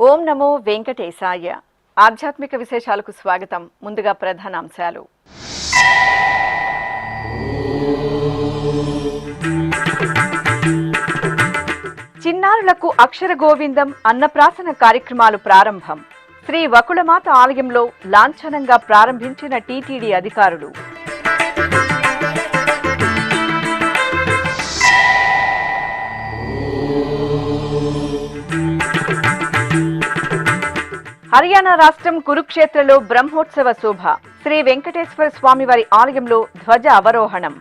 ఓం నమో వెంకటేశాయ. ఆధ్యాత్మిక విశేషాలకు స్వాగతం. ముందుగా ప్రధానాంశాలు. చిన్నారులకు అక్షర గోవిందం అన్నప్రాసన కార్యక్రమాలు ప్రారంభం. శ్రీ వకుళమాత ఆలయంలో లాంఛనంగా ప్రారంభించిన టీటీడీ అధికారులు. హర్యానా రాష్ట్రం కురుక్షేత్రలో బ్రహ్మోత్సవ శోభ. శ్రీ వెంకటేశ్వర స్వామివారి ఆలయంలో ధ్వజ అవరోహణం.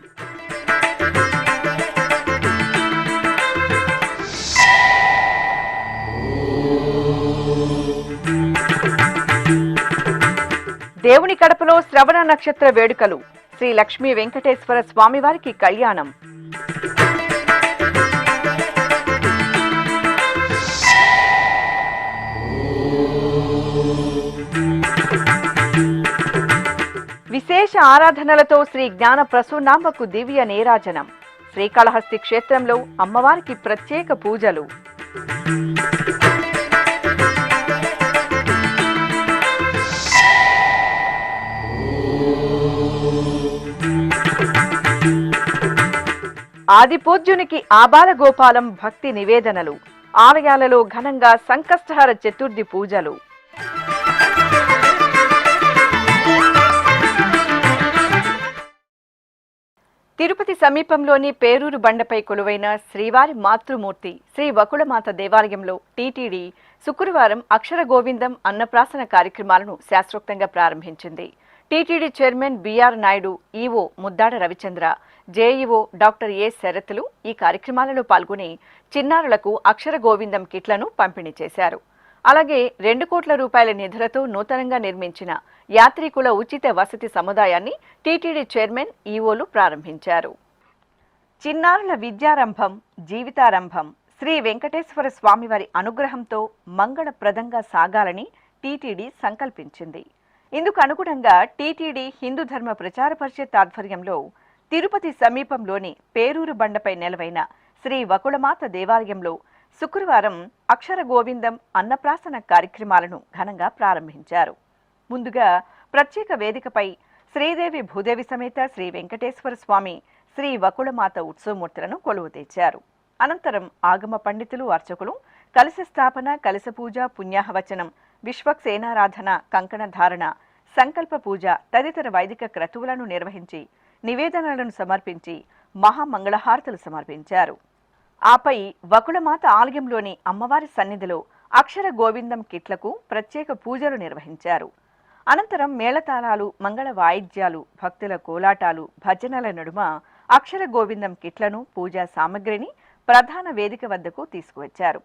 దేవుని కడపలో శ్రవణ నక్షత్ర వేడుకలు. శ్రీ లక్ష్మీ వెంకటేశ్వర స్వామివారికి కళ్యాణం. విశేష ఆరాధనలతో శ్రీ జ్ఞాన ప్రసూనాంబకు దివ్య నీరాజనం. శ్రీకాళహస్తి క్షేత్రంలో అమ్మవారికి ప్రత్యేక పూజలు. ఆదిపూజ్యునికి ఆబాల గోపాలం భక్తి నివేదనలు. ఆలయాలలో ఘనంగా సంకష్టహర చతుర్థి పూజలు. తిరుపతి సమీపంలోని పేరూరు బండపై కొలువైన శ్రీవారి మాతృమూర్తి శ్రీ వకుళమాత దేవాలయంలో టీటీడీ శుక్రవారం అక్షర గోవిందం అన్నప్రాసన కార్యక్రమాలను శాస్త్రోక్తంగా ప్రారంభించింది. TTD chairman BR Naidu, EO Muddada Ravichandra, JEO doctor A శరత్లు ఈ కార్యక్రమాలలో పాల్గొని చిన్నారులకు అక్షర గోవిందం కిట్లను పంపిణీ చేశారు. అలాగే 2 కోట్ల రూపాయల నిధులతో నూతనంగా నిర్మించిన యాత్రికుల ఉచిత వసతి సముదాయాన్ని టీటీడీ చైర్మన్, ఈవోలు ప్రారంభించారు. చిన్నారుల విద్యారంభం, జీవితారంభం శ్రీ వెంకటేశ్వర స్వామివారి అనుగ్రహంతో మంగళప్రదంగా సాగాలని టీటీడీ సంకల్పించింది. ఇందుకు అనుగుణంగా టీటీడీ హిందూ ధర్మ ప్రచార పరిషత్ ఆధ్వర్యంలో తిరుపతి సమీపంలోని పేరూరు బండపై నెలవైన శ్రీ వకుళమాత దేవాలయంలో శుక్రవారం అక్షర గోవిందం అన్నప్రాసన కార్యక్రమాలను ఘనంగా ప్రారంభించారు. ముందుగా ప్రత్యేక వేదికపై శ్రీదేవి భూదేవి సమేత శ్రీ వెంకటేశ్వర స్వామి, శ్రీ వకుళమాత ఉత్సవమూర్తులను కొలువు తెచ్చారు. అనంతరం ఆగమ పండితులు, అర్చకులు కలశ స్థాపన, కలశ పూజ, పుణ్యాహవచనం, విశ్వక్సేనారాధన, కంకణ ధారణ, సంకల్ప పూజ తదితర వైదిక క్రతువులను నిర్వహించి నివేదనలను సమర్పించి మహామంగళహారతులు సమర్పించారు. ఆపై వకుళమాత ఆలయంలోని అమ్మవారి సన్నిధిలో అక్షర గోవిందం కిట్లకు ప్రత్యేక పూజలు నిర్వహించారు. అనంతరం మేళతాళాలు, మంగళ వాయిద్యాలు, భక్తుల కోలాటాలు, భజనల నడుమ అక్షర గోవిందం కిట్లను, పూజా సామగ్రిని ప్రధాన వేదిక వద్దకు తీసుకువచ్చారు.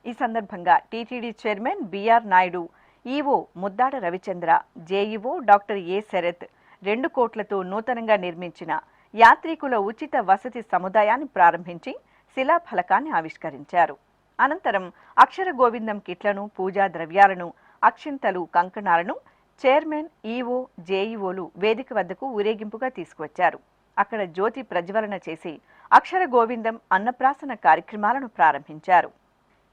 ఈ సందర్భంగా TTD chairman BR Naidu, EO Muddada Ravichandra, JEO doctor A Sharath 2 కోట్లతో నూతనంగా నిర్మించిన యాత్రికుల ఉచిత వసతి సముదాయాన్ని ప్రారంభించి శిలాఫలకాన్ని ఆవిష్కరించారు. అనంతరం అక్షర గోవిందం కిట్లను, పూజా ద్రవ్యాలను, అక్షింతలు, కంకణాలను చైర్మన్, ఈవో, జేఈఓలు వేదిక వద్దకు ఊరేగింపుగా తీసుకువచ్చారు. అక్కడ జ్యోతి ప్రజ్వలన చేసి అక్షర గోవిందం అన్నప్రాసన కార్యక్రమాలను ప్రారంభించారు.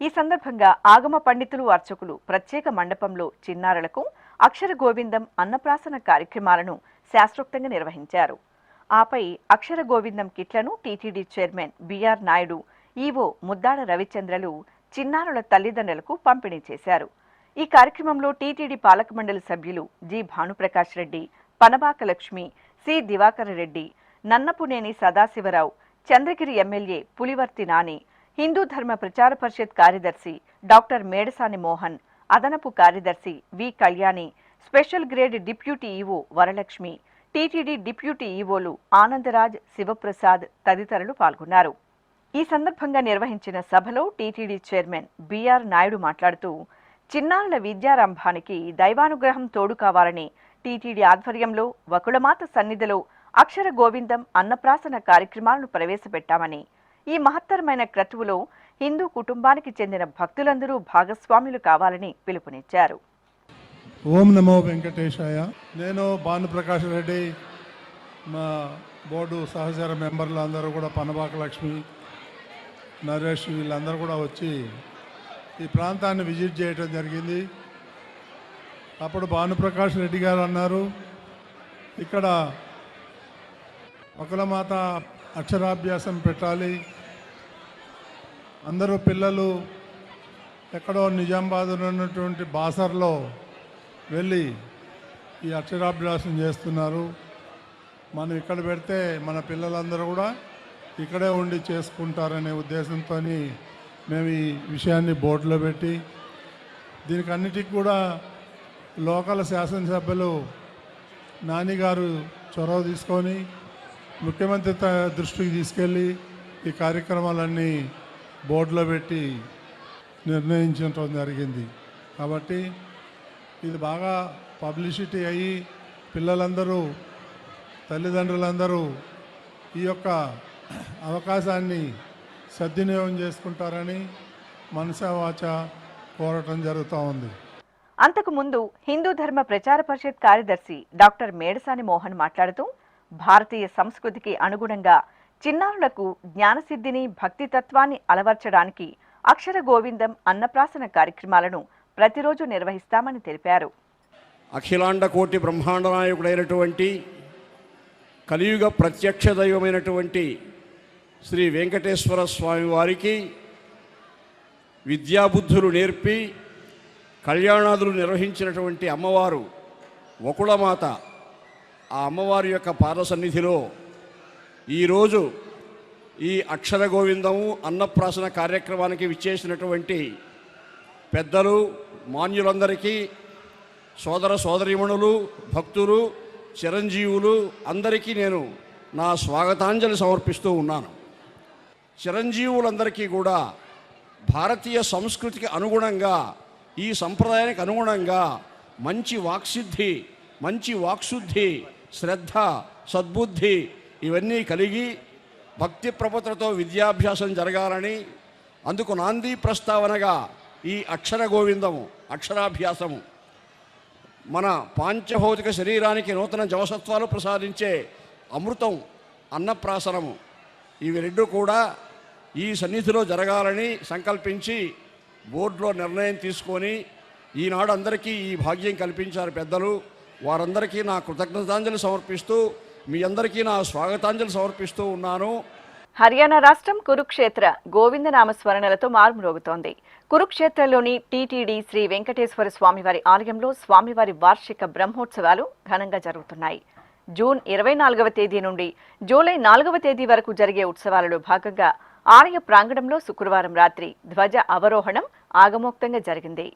ఈ సందర్భంగా ఆగమ పండితులు, అర్చకులు ప్రత్యేక మండపంలో చిన్నారులకు అక్షర గోవిందం అన్నప్రాసన కార్యక్రమాలను శాస్త్రోక్తంగా నిర్వహించారు. ఆపై అక్షర గోవిందం కిట్లను TTD chairman BR Naidu, EO Muddada రవిచంద్రలు చిన్నారుల తల్లిదండ్రులకు పంపిణీ చేశారు. ఈ కార్యక్రమంలో టీటీడీ పాలక మండలి సభ్యులు G Bhanuprakash Reddy, Panabaka Lakshmi, C Divakara Reddy, Nannapuneni Sadasivarao, Chandragiri MLA Pulivarthi Nani, Hindu Dharma Prachara Parishad కార్యదర్శి డాక్టర్ మేడసాని మోహన్, అదనపు కార్యదర్శి V Kalyani, special grade deputy EO Varalakshmi, TTD deputy ఈవోలు ఆనందరాజ్, శివప్రసాద్ తదితరులు పాల్గొన్నారు. ఈ సందర్భంగా నిర్వహించిన సభలో టీటీడీ చైర్మన్ బిఆర్ నాయుడు మాట్లాడుతూ చిన్నారుల విద్యారంభానికి దైవానుగ్రహం తోడు కావాలని టీటీడీ ఆధ్వర్యంలో వకుళమాత సన్నిధిలో అక్షర గోవిందం అన్నప్రాసన కార్యక్రమాలను ప్రవేశపెట్టామని, ఈ మహత్తరమైన క్రతువులో హిందూ కుటుంబానికి చెందిన భక్తులందరూ భాగస్వాములు కావాలని పిలుపునిచ్చారు. ఓం నమో వెంకటేశాయ. నేను భానుప్రకాష్ రెడ్డి, మా బోర్డు సహచర మెంబర్లు అందరూ కూడా పనబాక లక్ష్మి, నరేష్ వీళ్ళందరూ కూడా వచ్చి ఈ ప్రాంతాన్ని విజిట్ చేయడం జరిగింది. అప్పుడు భానుప్రకాష్ రెడ్డి గారు అన్నారు, ఇక్కడ వకుళమాత అక్షరాభ్యాసం పెట్టాలి, అందరూ పిల్లలు ఎక్కడో నిజామాబాద్లో ఉన్నటువంటి బాసర్లో వెళ్ళి ఈ అక్షరాభ్యాసం చేస్తున్నారు, మనం ఇక్కడ పెడితే మన పిల్లలందరూ కూడా ఇక్కడే ఉండి చేసుకుంటారనే ఉద్దేశంతో మేము ఈ విషయాన్ని బోర్డులో పెట్టి దీనికి అన్నిటికీ కూడా లోకల్ శాసనసభ్యులు నానిగారు చొరవ తీసుకొని ముఖ్యమంత్రి దృష్టికి తీసుకెళ్ళి ఈ కార్యక్రమాలన్నీ బోర్డులో పెట్టి నిర్ణయించడం జరిగింది. కాబట్టి ఇది బాగా పబ్లిసిటీ అయ్యి పిల్లలందరూ తల్లిదండ్రులందరూ ఈ యొక్క అవకాశాన్ని సద్వినియోగం చేసుకుంటారని మనసా వాచ కోరటం జరుగుతూ ఉంది. అంతకుముందు హిందూ ధర్మ ప్రచార పరిషత్ కార్యదర్శి డాక్టర్ మేడసాని మోహన్ మాట్లాడుతూ భారతీయ సంస్కృతికి అనుగుణంగా చిన్నారులకు జ్ఞానసిద్ధిని, భక్తి తత్వాన్ని అలవర్చడానికి అక్షర గోవిందం అన్నప్రాసన కార్యక్రమాలను ప్రతిరోజు నిర్వహిస్తామని తెలిపారు. అఖిలాండ కోటి బ్రహ్మాండ నాయకుడైనటువంటి కలియుగ ప్రత్యక్ష దైవమైనటువంటి శ్రీ వెంకటేశ్వర స్వామి వారికి విద్యాబుద్ధులు నేర్పి కళ్యాణాదులు నిర్వహించినటువంటి అమ్మవారు వకుళమాత, ఆ అమ్మవారి యొక్క పాద సన్నిధిలో ఈరోజు ఈ అక్షర గోవిందము అన్నప్రాసన కార్యక్రమానికి విచ్చేసినటువంటి పెద్దలు, మాన్యులందరికీ, సోదర సోదరీమణులు, భక్తులు, చిరంజీవులు అందరికీ నేను నా స్వాగతాంజలి సమర్పిస్తూ ఉన్నాను. చిరంజీవులందరికీ కూడా భారతీయ సంస్కృతికి అనుగుణంగా, ఈ సంప్రదాయానికి అనుగుణంగా మంచి వాక్సిద్ధి, మంచి వాక్శుద్ధి, శ్రద్ధ, సద్బుద్ధి ఇవన్నీ కలిగి భక్తి ప్రపత్రతో విద్యాభ్యాసం జరగాలని, అందుకు నాంది ప్రస్తావనగా ఈ అక్షర గోవిందము, అక్షరాభ్యాసము మన పాంచభౌతిక శరీరానికి నూతన జవసత్వాలు ప్రసాదించే అమృతం, అన్నప్రాసనము, ఇవి రెండు కూడా ఈ సన్నిధిలో జరగాలని సంకల్పించి బోర్డులో నిర్ణయం తీసుకొని ఈనాడు అందరికీ ఈ భాగ్యం కల్పించారు పెద్దలు. వారందరికీ నా కృతజ్ఞతాంజలి సమర్పిస్తూ, మీ అందరికీ నా స్వాగతాంజలి సమర్పిస్తూ ఉన్నాను. హర్యానా రాష్ట్రం కురుక్షేత్ర గోవిందనామ స్మరణలతో మారుమ్రోగుతోంది. కురుక్షేత్రలోని టీటీడీ శ్రీ వెంకటేశ్వర స్వామివారి ఆలయంలో స్వామివారి వార్షిక బ్రహ్మోత్సవాలు ఘనంగా జరుగుతున్నాయి. జూన్ 24వ తేదీ నుండి జూలై 4వ తేదీ వరకు జరిగే ఉత్సవాలలో భాగంగా ఆలయ ప్రాంగణంలో శుక్రవారం రాత్రి ధ్వజ అవరోహణం ఆగమోక్తంగా జరిగింది.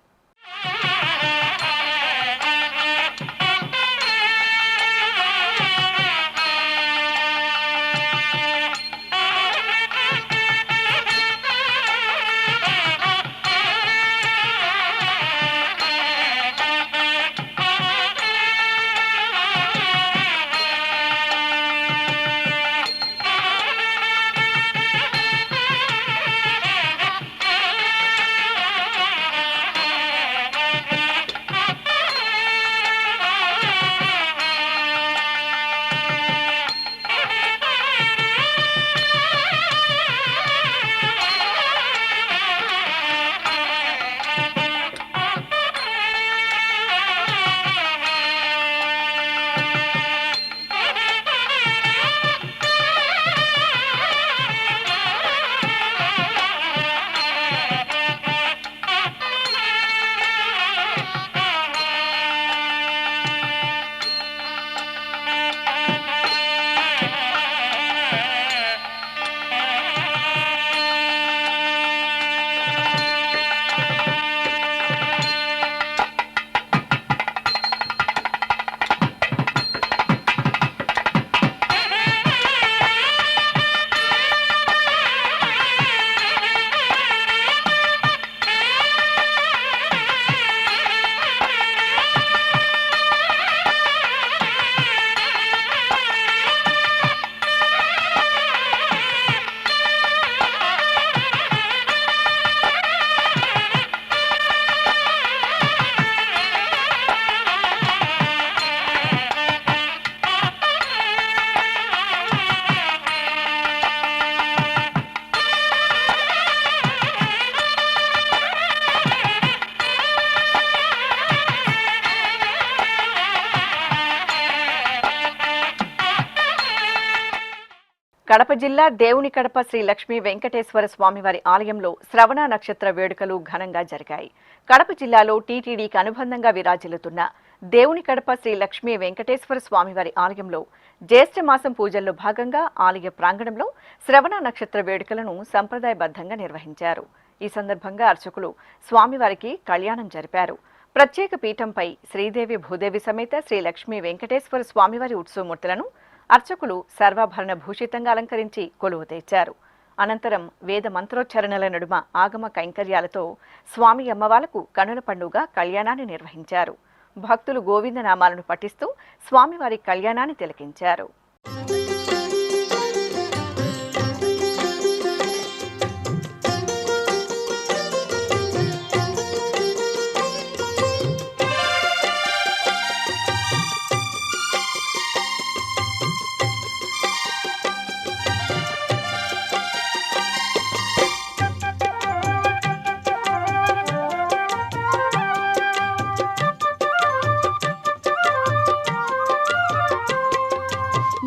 కడప జిల్లా దేవుని కడప శ్రీ లక్ష్మీ వెంకటేశ్వర స్వామివారి ఆలయంలో శ్రవణ నక్షత్ర వేడుకలు ఘనంగా జరిగాయి. కడప జిల్లాలో టీటీడీకి అనుబంధంగా విరాజిల్లుతున్న దేవుని కడప శ్రీ లక్ష్మీ వెంకటేశ్వర స్వామివారి ఆలయంలో జ్యేష్ఠ మాసం పూజల్లో భాగంగా ఆలయ ప్రాంగణంలో శ్రవణ నక్షత్ర వేడుకలను సంప్రదాయబద్ధంగా నిర్వహించారు. ఈ సందర్భంగా అర్చకులు స్వామివారికి కళ్యాణం జరిపారు. ప్రత్యేక పీఠంపై శ్రీదేవి భూదేవి సమేత శ్రీ లక్ష్మీ వెంకటేశ్వర స్వామివారి ఉత్సవమూర్తులను అర్చకులు సర్వాభరణ భూషితంగా అలంకరించి కొలువు తెచ్చారు. అనంతరం వేద మంత్రోచ్చరణల నడుమ ఆగమ కైంకర్యాలతో స్వామి అమ్మవార్లకు కనుల పండుగ కళ్యాణాన్ని నిర్వహించారు. భక్తులు గోవిందనామాలను పఠిస్తూ స్వామివారి కళ్యాణాన్ని తిలకించారు.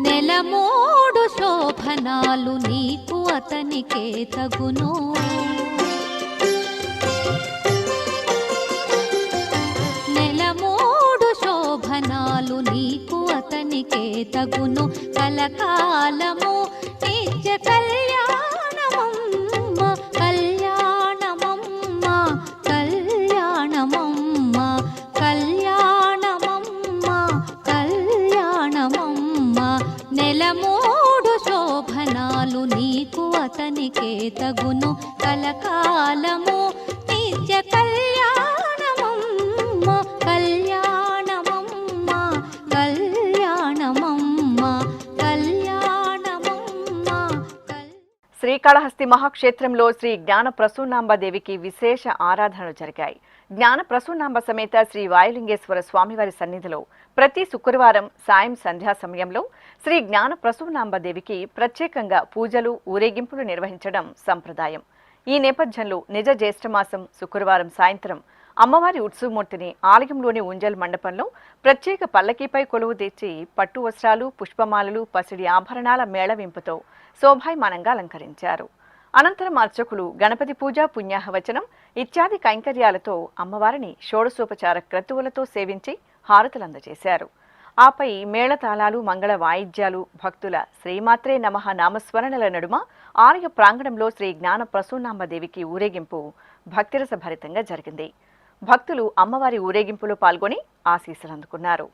నెలమూడు శోభనాలు నీకు అతనికే తగును, నెలమూడు శోభనాలు నీకు అతనికే తగును, కలకాలము నిత్య కళ్యాణమమ్మ కళ్యాణమమ్మ కళ్యాణమమ్మ కళ్యాణమమ్మ కళ్యాణమమ్మ. నెలమూడు శోభనాలు నీకు అతనికే తగును, కలకాలము నిత్య కళ్యాణమమ్మ కళ్యాణమమ్మ కళ్యాణమమ్మ కళ్యాణమమ్మ. శ్రీకాళహస్తి మహాక్షేత్రంలో శ్రీ జ్ఞాన ప్రసూనాంబదేవికి విశేష ఆరాధనలు జరిగాయి. జ్ఞాన ప్రసూనాంబ సమేత శ్రీ వాయులింగేశ్వర స్వామివారి సన్నిధిలో ప్రతి శుక్రవారం సాయం సంధ్యా సమయంలో శ్రీ జ్ఞాన ప్రసూనాంబదేవికి ప్రత్యేకంగా పూజలు ఊరేగింపులు నిర్వహించడం సంప్రదాయం. ఈ నేపథ్యంలో నిజ జ్యేష్ఠమాసం శుక్రవారం సాయంత్రం అమ్మవారి ఉత్సవమూర్తిని ఆలయంలోని ఉంజల్ మండపంలో ప్రత్యేక పల్లకీపై కొలువు తెచ్చి పట్టు వస్త్రాలు, పుష్పమాలలు, పసిడి ఆభరణాల మేళవింపుతో శోభాయమానంగా అలంకరించారు. అనంతరం అర్చకులు గణపతి పూజ, పుణ్యాహవచనం ఇత్యాది కైంకర్యాలతో అమ్మవారిని షోడశోపచార క్రతువులతో సేవించి హారతులు అందజేశారు. ఆపై మేళతాళాలు, మంగళ వాయిద్యాలు, భక్తుల శ్రీమాత్రే నమః నామస్మరణల నడుమ ఆలయ ప్రాంగణంలో శ్రీ జ్ఞాన ప్రసూనాంబదేవికి ఊరేగింపు భక్తిరస భరితంగా జరిగింది. భక్తులు అమ్మవారి ఊరేగింపులో పాల్గొని ఆశీస్సులు అందుకున్నారు.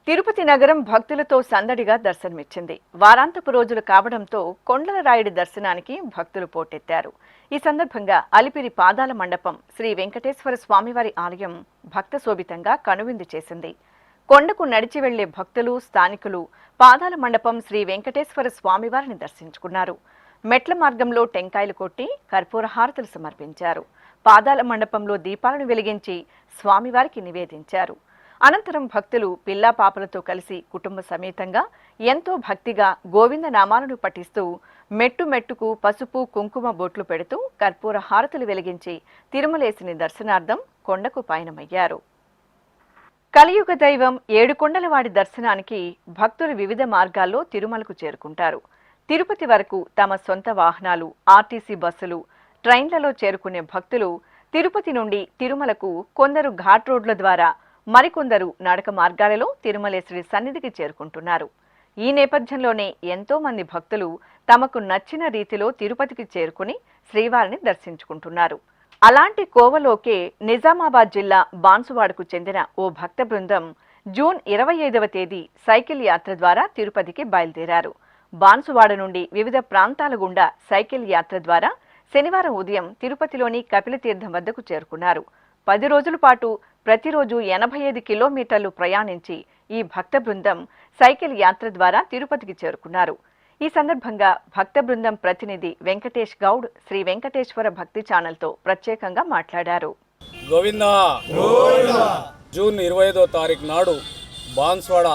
తిరుపతి నగరం భక్తులతో సందడిగా దర్శనమిచ్చింది. వారాంతపు రోజులు కావడంతో కొండల రాయుడి దర్శనానికి భక్తులు పోటెత్తారు. ఈ సందర్భంగా అలిపిరి పాదాల మండపం శ్రీ వెంకటేశ్వర స్వామివారి ఆలయం భక్త శోభితంగా కనువిందు చేసింది. కొండకు నడిచి వెళ్లే భక్తులు, స్థానికులు పాదాల మండపం శ్రీ వెంకటేశ్వర స్వామివారిని దర్శించుకున్నారు. మెట్ల మార్గంలో టెంకాయలు కొట్టి కర్పూర హారతులు సమర్పించారు. పాదాల మండపంలో దీపాలను వెలిగించి స్వామివారికి నివేదించారు. అనంతరం భక్తులు పిల్లా పాపలతో కలిసి కుటుంబ సమేతంగా ఎంతో భక్తిగా గోవింద నామాలను పఠిస్తూ మెట్టు మెట్టుకు పసుపు, కుంకుమ బొట్లు పెడుతూ కర్పూర హారతులు వెలిగించి తిరుమలేశుని దర్శనార్థం కొండకు పయనమయ్యారు. కలియుగ దైవం ఏడుకొండలవాడి దర్శనానికి భక్తులు వివిధ మార్గాల్లో తిరుమలకు చేరుకుంటారు. తిరుపతి వరకు తమ సొంత వాహనాలు, ఆర్టీసీ బస్సులు, ట్రైన్లలో చేరుకునే భక్తులు తిరుపతి నుండి తిరుమలకు కొందరు ఘాట్ రోడ్ల ద్వారా, మరికొందరు నడక మార్గాలలో తిరుమలేశుడి సన్నిధికి చేరుకుంటున్నారు. ఈ నేపథ్యంలోనే ఎంతో మంది భక్తులు తమకు నచ్చిన రీతిలో తిరుపతికి చేరుకుని శ్రీవారిని దర్శించుకుంటున్నారు. అలాంటి కోవలోకే నిజామాబాద్ జిల్లా బాన్సువాడకు చెందిన ఓ భక్త బృందం జూన్ 25వ తేదీ సైకిల్ యాత్ర ద్వారా తిరుపతికి బయలుదేరారు. బాన్సువాడ నుండి వివిధ ప్రాంతాల గుండా సైకిల్ యాత్ర ద్వారా శనివారం ఉదయం తిరుపతిలోని కపిలతీర్థం వద్దకు చేరుకున్నారు. 10 రోజుల పాటు ప్రతిరోజు 85 కిలోమీటర్లు ప్రయాణించి ఈ భక్త బృందం సైకిల్ యాత్ర ద్వారా తిరుపతికి చేరుకున్నారు. ఈ సందర్భంగా భక్త బృందం ప్రతినిధి వెంకటేష్ గౌడ్ శ్రీ వెంకటేశ్వర భక్తి ఛానల్తో ప్రత్యేకంగా మాట్లాడారు. గోవిందా జూన్ 25వ తారీఖు నాడు బాన్స్వాడ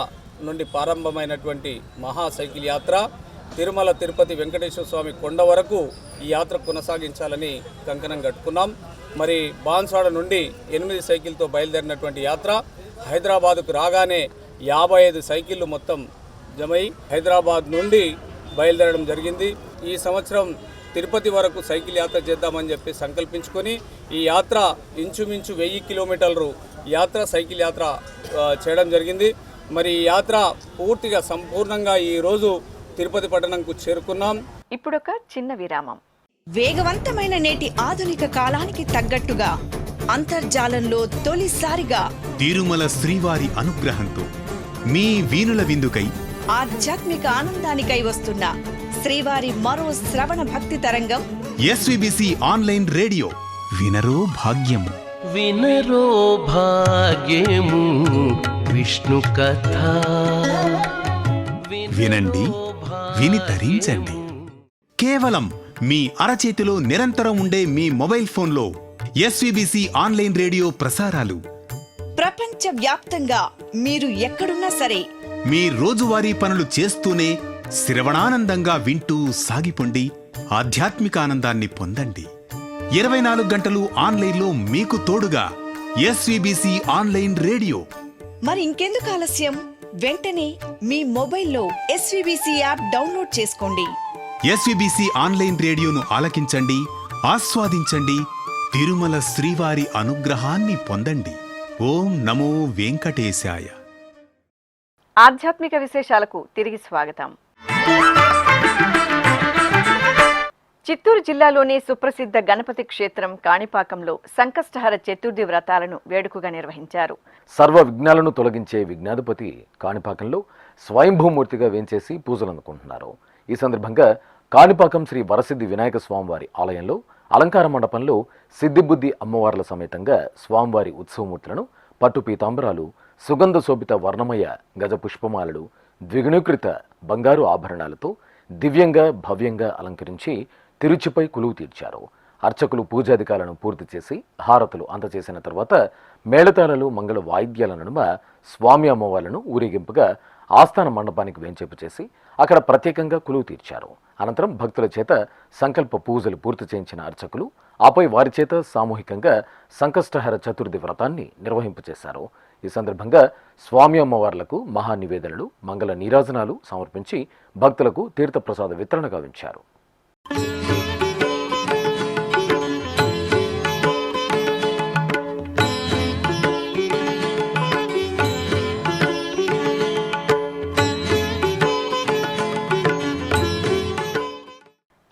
నుండి ప్రారంభమైనటువంటి మహా సైకిల్ యాత్ర తిరుమల తిరుపతి వెంకటేశ్వర స్వామి కొండ వరకు ఈ యాత్ర కొనసాగించాలని కంకణం కట్టుకున్నాం. మరి బాన్స్వాడ నుండి 8 సైకిల్తో బయలుదేరినటువంటి యాత్ర హైదరాబాదుకు రాగానే 55 సైకిళ్ళు మొత్తం జమై హైదరాబాద్ నుండి బయలుదేరడం జరిగింది. ఈ సంవత్సరం తిరుపతి వరకు సైకిల్ యాత్ర చేద్దామని చెప్పి సంకల్పించుకొని ఈ యాత్ర ఇంచుమించు 1000 కిలోమీటర్లు యాత్ర సైకిల్ యాత్ర చేయడం జరిగింది. మరి ఈ యాత్ర పూర్తిగా సంపూర్ణంగా ఈరోజు తిరుపతి పట్టణంకు చేరుకున్నాం. ఇప్పుడొక చిన్న విరామం. వేగవంతమైన నేటి ఆధునిక కాలానికి తగ్గట్టుగా అంతర్జాలంలో తొలిసారిగా తిరుమల శ్రీవారి అనుగ్రహంతో మీ వీణుల విందుకై ఆధ్యాత్మిక ఆనందానికై వస్తున్న శ్రీవారి మరో శ్రవణ భక్తి తరంగం ఎస్విబిసి ఆన్లైన్ రేడియో వినరో భాగ్యము. వినరో భాగ్యము విష్ణు కథ వినండి, విని తరించండి. కేవలం మీ అరచేతిలో నిరంతరం ఉండే మీ మొబైల్ ఫోన్లో ఎస్విబిసి ఆన్లైన్ రేడియో ప్రసారాలు ప్రపంచ వ్యాప్తంగా మీరు ఎక్కడున్నా సరే మీ రోజువారీ పనులు చేస్తూనే శ్రవణానందంగా వింటూ సాగిపోండి, ఆధ్యాత్మిక ఆనందాన్ని పొందండి. 24 గంటలు ఆన్లైన్లో మీకు తోడుగా ఎస్విబిసి ఆన్లైన్ రేడియో. మరి ఇంకెందుకు ఆలస్యం? వెంటనే మీ మొబైల్లో ఎస్విబిసి యాప్ డౌన్లోడ్ చేసుకోండి. ఎస్విబిసి ఆన్లైన్ రేడియోను ఆలకించండి, ఆస్వాదించండి, తిరుమల శ్రీవారి అనుగ్రహాన్ని పొందండి. ఓం నమో వెంకటేశాయ. ఆధ్యాత్మిక విశేషాలకు తిరిగి స్వాగతం. చిత్తూరు జిల్లాలోని సుప్రసిద్ధ గణపతి క్షేత్రం కాణిపాకంలో సంకష్టహర చతుర్థి వ్రతాలను వేడుకగా నిర్వహించారు. సర్వ విఘ్నాలను తొలగించే విఘ్నాధిపతి కాణిపాకంలో స్వయంభూమూర్తిగా వేంచేసి పూజలు అందుకుంటున్నారు. ఈ సందర్భంగా కాణిపాకం శ్రీ వరసిద్ధి వినాయక స్వామివారి ఆలయంలో అలంకార మండపంలో సిద్ధిబుద్ధి అమ్మవార్ల సమేతంగా స్వామివారి ఉత్సవమూర్తులను పట్టు పీతాంబరాలు, సుగంధ శోభిత వర్ణమయ గజ పుష్పమాలలు, ద్విగుణీకృత బంగారు ఆభరణాలతో దివ్యంగా భవ్యంగా అలంకరించి తిరుచిపై కొలువు తీర్చారు. అర్చకులు పూజాధికాలను పూర్తి చేసి హారతులు అందజేసిన తర్వాత మేళతాళాలు, మంగళ వాయిద్యాల నడుమ స్వామి అమ్మవార్లను ఊరేగింపుగా ఆస్థాన మండపానికి వేంచేపు చేసి అక్కడ ప్రత్యేకంగా కొలువు తీర్చారు. అనంతరం భక్తుల చేత సంకల్ప పూజలు పూర్తి చేయించిన అర్చకులు ఆపై వారి చేత సామూహికంగా సంకష్టహర చతుర్థి వ్రతాన్ని నిర్వహింపచేశారు. ఈ సందర్భంగా స్వామి అమ్మవార్లకు మహానివేదనలు, మంగళ నీరాజనాలు సమర్పించి భక్తులకు తీర్థప్రసాద వితరణ గావించారు.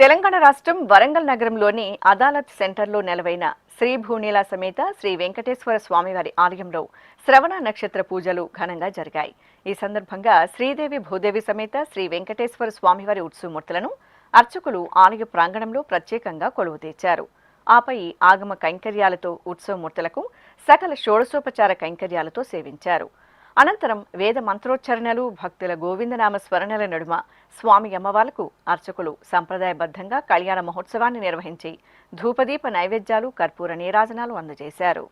తెలంగాణ రాష్ట్రం వరంగల్ నగరంలోని అదాలత్ సెంటర్లో నెలవైన శ్రీ భూనీల సమేత శ్రీ వెంకటేశ్వర స్వామివారి ఆలయంలో శ్రవణ నక్షత్ర పూజలు ఘనంగా జరిగాయి. ఈ సందర్భంగా శ్రీదేవి భూదేవి సమేత శ్రీ వెంకటేశ్వర స్వామివారి ఉత్సవమూర్తులను అర్చకులు ఆలయ ప్రాంగణంలో ప్రత్యేకంగా కొలువు తీర్చారు. ఆపై ఆగమ కైంకర్యాలతో ఉత్సవమూర్తులకు సకల షోడశోపచార కైంకర్యాలతో సేవించారు. అనంతరం వేద మంత్రోచ్చరణలు, భక్తుల గోవిందనామ స్మరణల నడుమ స్వామి అమ్మవార్లకు అర్చకులు సంప్రదాయబద్ధంగా కళ్యాణ మహోత్సవాన్ని నిర్వహించి ధూపదీప నైవేద్యాలు, కర్పూర నీరాజనాలు అందజేశారు.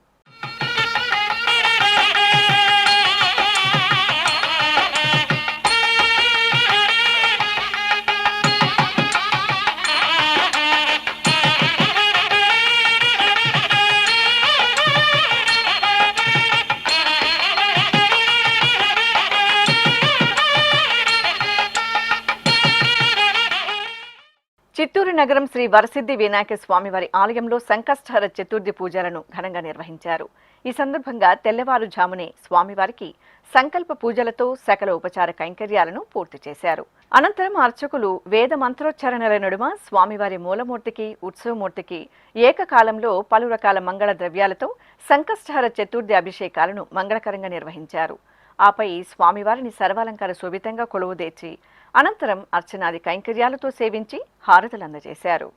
చిత్తూరు నగరం శ్రీ వరసిద్ధి వినాయక స్వామివారి ఆలయంలో సంకష్టహర చతుర్థి పూజలను ఘనంగా నిర్వహించారు. ఈ సందర్భంగా తెల్లవారుజామునే స్వామివారికి సంకల్ప పూజలతో సకల ఉపచార కైంకర్యాలను పూర్తి చేశారు. అనంతరం అర్చకులు వేద మంత్రోచ్చరణల నడుమ స్వామివారి మూలమూర్తికి, ఉత్సవమూర్తికి ఏకకాలంలో పలు రకాల మంగళ ద్రవ్యాలతో సంకష్టహర చతుర్థి అభిషేకాలను మంగళకరంగా నిర్వహించారు. ఆపై స్వామివారిని సర్వాలంకార శోభితంగా కొలువుదీర్చి అనంతరం అర్చనాది కైంకర్యాలతో సేవించి హారతులు అందజేశారు.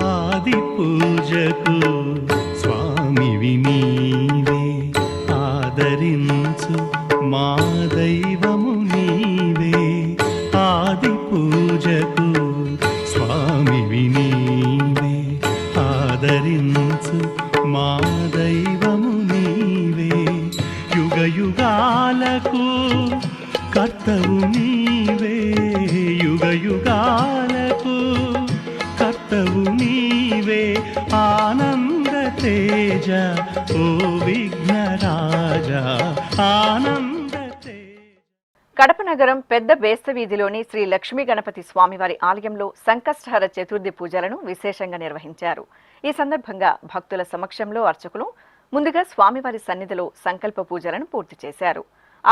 ఆది పూజకు స్వామివి నీవే, ఆదరించు మా దైవము నీవే. ఆది పూజ ఆదరించు మా దైవము నీవే, యుగ యుగాలకు కర్తవు నీవే, యుగ యుగాలకు కర్తవు నీవే, ఆనంద తేజ ఓ విఘ్నరాజా, ఆనంద తేజ. కడప నగరం పెద్ద బేస్త వీధిలోని శ్రీ లక్ష్మీ గణపతి స్వామివారి ఆలయంలో సంకష్టహర చతుర్థి పూజలను విశేషంగా నిర్వహించారు. ఈ సందర్భంగా భక్తుల సమక్షంలో అర్చకులు ముందుగా స్వామివారి సన్నిధిలో సంకల్ప పూజలను పూర్తి చేశారు.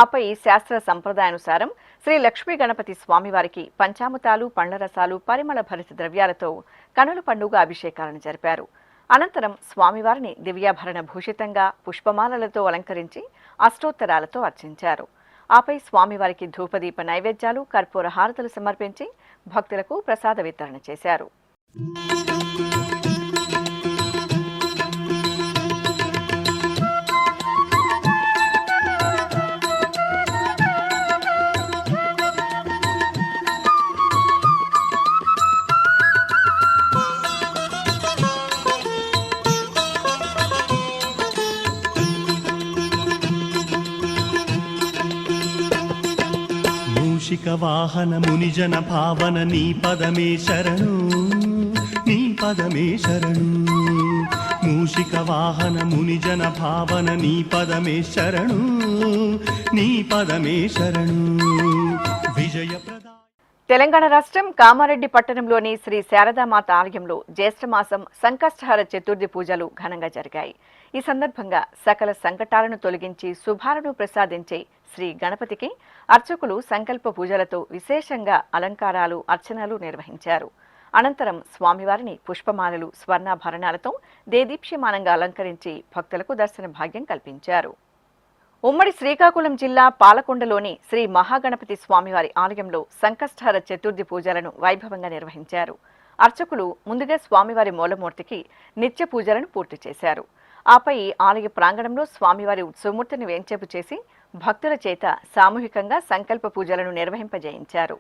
ఆపై శాస్త్ర సంప్రదాయానుసారం శ్రీ లక్ష్మీ గణపతి స్వామివారికి పంచామృతాలు, పండ్ల రసాలు, పరిమళ భరిత ద్రవ్యాలతో కనుల పండుగ అభిషేకాలను జరిపారు. అనంతరం స్వామివారిని దివ్యాభరణ భూషితంగా పుష్పమాలలతో అలంకరించి అష్టోత్తరాలతో అర్చించారు. ఆపై స్వామివారికి ధూపదీప నైవేద్యాలు, కర్పూర హారతులు సమర్పించి భక్తులకు ప్రసాద వితరణ చేశారు. మూషిక వాహన మునిజన భావన నీ పదమే శరణు, నీ పదమే శరణు. మూషిక వాహన మునిజన భావన నీ పదమే శరణు, నీ పదమే శరణు. విజయప్రద తెలంగాణ రాష్ట్రం కామారెడ్డి పట్టణంలోని శ్రీ శారదామాత ఆలయంలో జ్యేష్ఠమాసం సంకష్టహర చతుర్థి పూజలు ఘనంగా జరిగాయి. ఈ సందర్భంగా సకల సంకటాలను తొలగించి శుభాలను ప్రసాదించే శ్రీ గణపతికి అర్చకులు సంకల్ప పూజలతో విశేషంగా అలంకారాలు, అర్చనలు నిర్వహించారు. అనంతరం స్వామివారిని పుష్పమాలలు, స్వర్ణాభరణాలతో దేదీప్యమానంగా అలంకరించి భక్తులకు దర్శన భాగ్యం కల్పించారు. ఉమ్మడి శ్రీకాకుళం జిల్లా పాలకొండలోని శ్రీ మహాగణపతి స్వామివారి ఆలయంలో సంకష్టహర చతుర్థి పూజలను వైభవంగా నిర్వహించారు. అర్చకులు ముందుగా స్వామివారి మూలమూర్తికి నిత్య పూజలను పూర్తి చేశారు. ఆపై ఆలయ ప్రాంగణంలో స్వామివారి ఉత్సవమూర్తిని వేంచేపు చేసి భక్తుల చేత సామూహికంగా సంకల్ప పూజలను నిర్వహింపజేయించారు.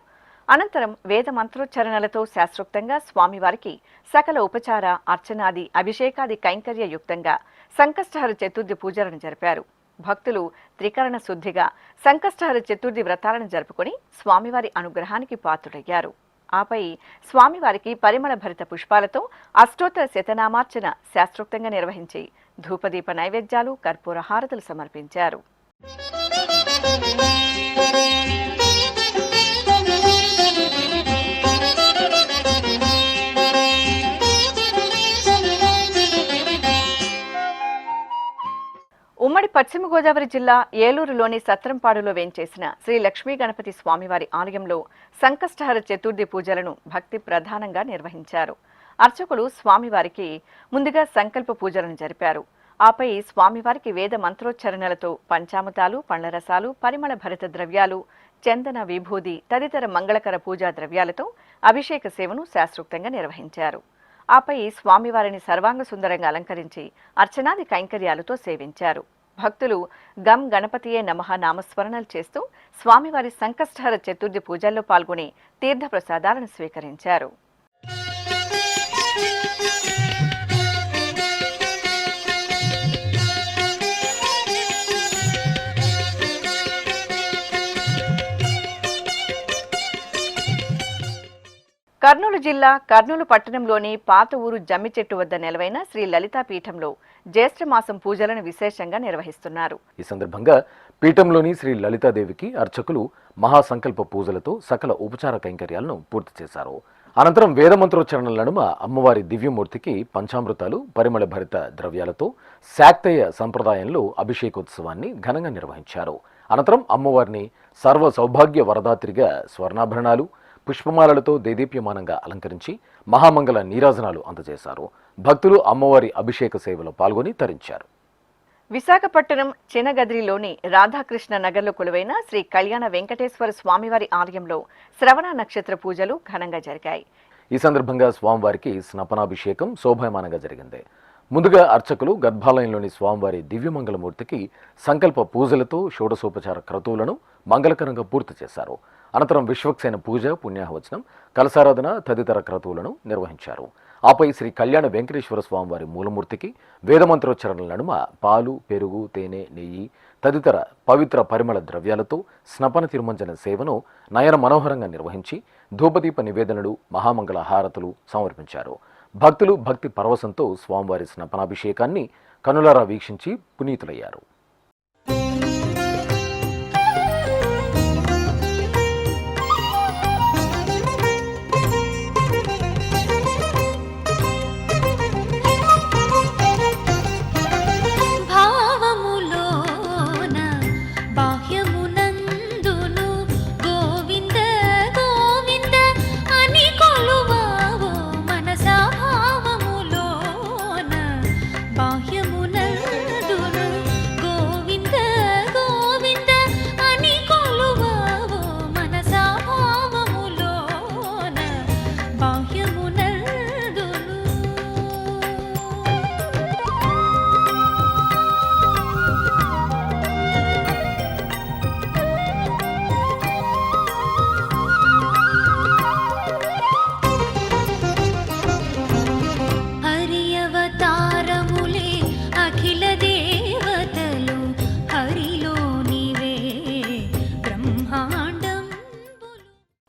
అనంతరం వేద మంత్రోచ్చరణలతో శాస్త్రోక్తంగా స్వామివారికి సకల ఉపచార, అర్చనాది, అభిషేకాది కైంకర్యయుక్తంగా సంకష్టహర చతుర్థి పూజలను జరిపారు. భక్తులు త్రికరణ శుద్ధిగా సంకష్టహర చతుర్థి వ్రతాలను జరుపుకొని స్వామివారి అనుగ్రహానికి పాత్రుడయ్యారు. ఆపై స్వామివారికి పరిమళ భరిత పుష్పాలతో అష్టోత్తర శతనామార్చన శాస్త్రోక్తంగా నిర్వహించి ధూపదీప నైవేద్యాలు, కర్పూర హారతులు సమర్పించారు. ఉమ్మడి పశ్చిమ గోదావరి జిల్లా ఏలూరులోని సత్రంపాడులో వేంచేసిన శ్రీ లక్ష్మీ గణపతి స్వామివారి ఆలయంలో సంకష్టహర చతుర్థి పూజలను భక్తి ప్రధానంగా నిర్వహించారు. అర్చకులు స్వామివారికి ముందుగా సంకల్ప పూజలను జరిపారు. ఆపై స్వామివారికి వేద మంత్రోచ్చరణలతో పంచామృతాలు, పండ్ల రసాలు, పరిమళ భరిత ద్రవ్యాలు, చందన, విభూది తదితర మంగళకర పూజా ద్రవ్యాలతో అభిషేక సేవను శాస్త్రోక్తంగా నిర్వహించారు. ఆపై స్వామివారిని సర్వాంగ సుందరంగా అలంకరించి అర్చనాది కైంకర్యాలతో సేవించారు. భక్తులు గం గణపతియే నమః నామస్మరణలు చేస్తూ స్వామివారి సంకష్టహర చతుర్థి పూజల్లో పాల్గొని తీర్థ ప్రసాదాలను స్వీకరించారు. కర్నూలు జిల్లా కర్నూలు పట్టణంలోని పాత ఊరు జమ్మి చెట్టు వద్ద నెలవైన శ్రీ లలితా పీఠంలో జ్యేష్ఠమాసం పూజలను విశేషంగా నిర్వహిస్తున్నారు. ఈ సందర్భంగా పీఠంలోని శ్రీ లలితాదేవికి అర్చకులు మహాసంకల్ప పూజలతో సకల ఉపచార కైంకర్యాలను పూర్తి చేశారు. అనంతరం వేదమంత్రోచ్చరణల నడుమ అమ్మవారి దివ్యమూర్తికి పంచామృతాలు, పరిమళ భరిత ద్రవ్యాలతో శాక్తేయ సంప్రదాయంలో అభిషేకోత్సవాన్ని ఘనంగా నిర్వహించారు. అనంతరం అమ్మవారిని సర్వ సౌభాగ్య వరదాత్రిగా స్వర్ణాభరణాలు, పుష్పమాలలతో దేదీప్యమానంగా అలంకరించి మహామంగళ నీరాజనాలు అందజేశారు. భక్తులు అమ్మవారి అభిషేక సేవలో పాల్గొని తరించారు. విశాఖపట్నం చినగదిరిలోని రాధాకృష్ణ నగర్లో కొలువైన శ్రీ కళ్యాణ వెంకటేశ్వర స్వామివారి ఆలయంలో శ్రవణ నక్షత్ర పూజలు ఘనంగా జరిగాయి. ఈ సందర్భంగా స్వామివారికి స్నపనాభిషేకం శోభాయమానంగా జరిగింది. ముందుగా అర్చకులు గర్భాలయంలోని స్వామివారి దివ్యమంగళమూర్తికి సంకల్ప పూజలతో షోడశోపచార క్రతువులను మంగళకరంగా పూర్తి చేశారు. అనంతరం విశ్వక్సేన పూజ, పుణ్యాహవచనం, కలశారాధన తదితర క్రతువులను నిర్వహించారు. ఆపై శ్రీ కళ్యాణ వెంకటేశ్వర స్వామివారి మూలమూర్తికి వేదమంత్రోచ్చరణల నడుమ పాలు, పెరుగు, తేనె, నెయ్యి తదితర పవిత్ర పరిమళ ద్రవ్యాలతో స్నపన తిరుమంజన సేవను నయన మనోహరంగా నిర్వహించి ధూపదీప నివేదనలు, మహామంగళ హారతులు సమర్పించారు. భక్తులు భక్తి పరవశంతో స్వామివారి స్నపనాభిషేకాన్ని కనులారా వీక్షించి పునీతులయ్యారు.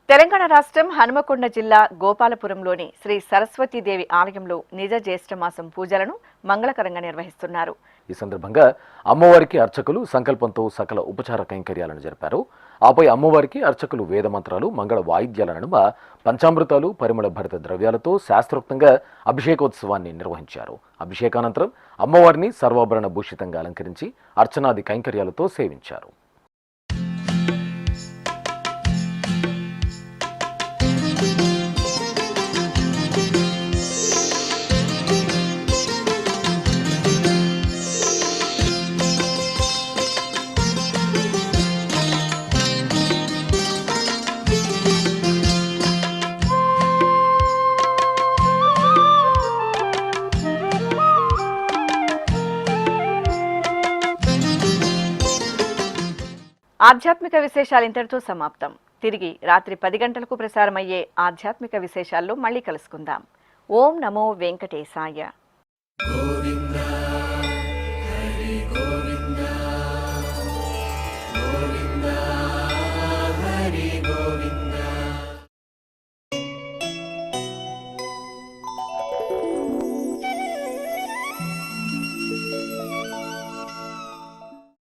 తెలంగాణ రాష్ట్రం హనుమకొండ జిల్లా గోపాలపురంలోని శ్రీ సరస్వతీదేవి ఆలయంలో నిజ జ్యేష్ఠమాసం పూజలను మంగళకరంగా నిర్వహిస్తున్నారు. ఈ సందర్భంగా అమ్మవారికి అర్చకులు సంకల్పంతో సకల ఉపచార కైంకర్యాలను జరిపారు. ఆపై అమ్మవారికి అర్చకులు వేదమంత్రాలు, మంగళ వాయిద్యాల నడుమ పంచామృతాలు, పరిమళ భరిత ద్రవ్యాలతో శాస్త్రోక్తంగా అభిషేకోత్సవాన్ని నిర్వహించారు. అభిషేకానంతరం అమ్మవారిని సర్వాభరణ భూషితంగా అలంకరించి అర్చనాది కైంకర్యాలతో సేవించారు. ఆధ్యాత్మిక విశేషాలు ఇంతటితో సమాప్తం. తిరిగి రాత్రి 10 గంటలకు ప్రసారమయ్యే ఆధ్యాత్మిక విశేషాల్లో మళ్ళీ కలుసుకుందాం. ఓం నమో వెంకటేశాయ.